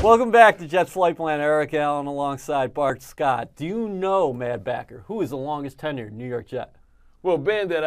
Welcome back to Jets Flight Plan. Eric Allen alongside Bart Scott. Do you know, Mad Backer, who is the longest tenured New York Jet? Well, being that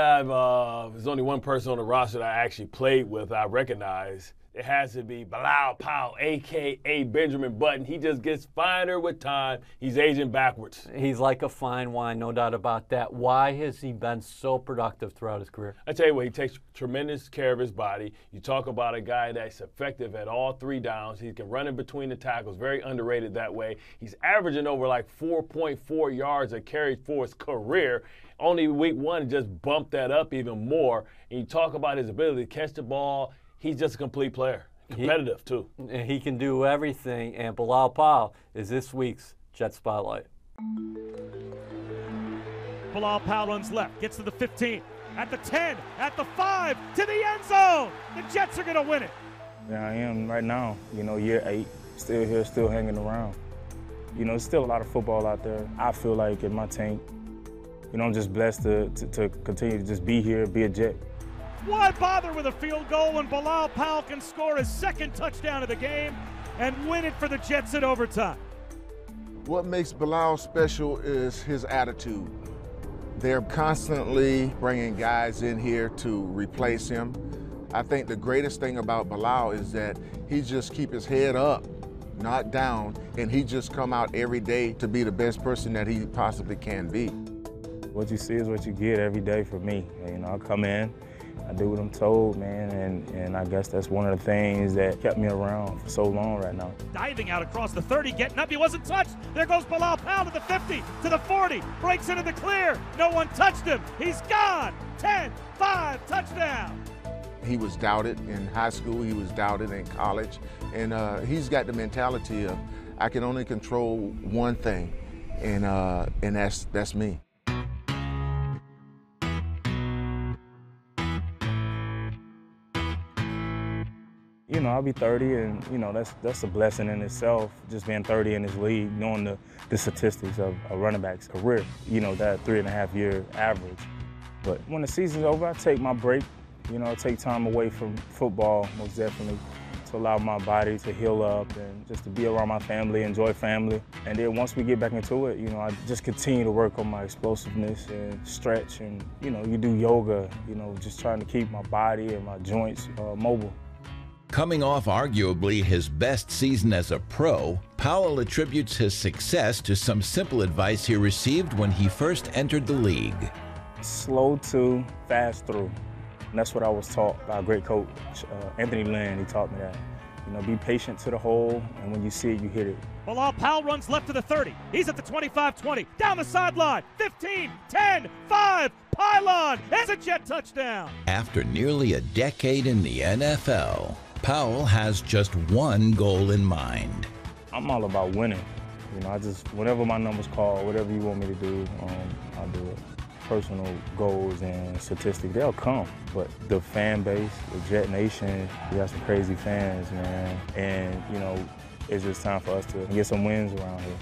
there's only one person on the roster that I actually played with, I recognize, it has to be Bilal Powell, a.k.a. Benjamin Button. He just gets finer with time. He's aging backwards. He's like a fine wine, no doubt about that. Why has he been so productive throughout his career? I tell you what, he takes tremendous care of his body. You talk about a guy that's effective at all three downs. He can run in between the tackles, very underrated that way. He's averaging over like 4.4 yards a carry for his career. Only week one just bumped that up even more. And you talk about his ability to catch the ball. He's just a complete player. Competitive, too. He can do everything, and Bilal Powell is this week's Jet Spotlight. Bilal Powell runs left, gets to the 15, at the 10, at the 5, to the end zone. The Jets are going to win it. Yeah, I am right now, year 8, still here, still hanging around. There's still a lot of football out there. I feel like in my tank, I'm just blessed to continue to just be here, be a Jet. Why bother with a field goal when Bilal Powell can score his second touchdown of the game and win it for the Jets in overtime? What makes Bilal special is his attitude. They're constantly bringing guys in here to replace him. I think the greatest thing about Bilal is that he just keep his head up, not down, and he just come out every day to be the best person that he possibly can be. What you see is what you get every day for me. I come in, I do what I'm told, man, and I guess that's one of the things that kept me around for so long right now. Diving out across the 30, getting up, he wasn't touched. There goes Bilal Powell to the 50, to the 40, breaks into the clear. No one touched him. He's gone. 10-5, touchdown. He was doubted in high school, he was doubted in college, and he's got the mentality of, I can only control one thing, and that's me. I'll be 30, and that's a blessing in itself. Just being 30 in this league, knowing the statistics of a running back's career. That 3.5-year average. But when the season's over, I take my break. I take time away from football, most definitely, to allow my body to heal up and just to be around my family, enjoy family. And then once we get back into it, I just continue to work on my explosiveness and stretch, and you do yoga. Just trying to keep my body and my joints mobile. Coming off arguably his best season as a pro, Powell attributes his success to some simple advice he received when he first entered the league. Slow to, fast through. And that's what I was taught by a great coach, Anthony Lynn. He taught me that. Be patient to the hole, and when you see it, you hit it. Bilal Powell runs left to the 30. He's at the 25-20, down the sideline, 15, 10, 5, pylon. It's a Jet touchdown. After nearly a decade in the NFL, Powell has just one goal in mind. I'm all about winning. Whenever my number's called, whatever you want me to do, I'll do it. Personal goals and statistics, they'll come. But the fan base, the Jet Nation, we got some crazy fans, man. And, it's just time for us to get some wins around here.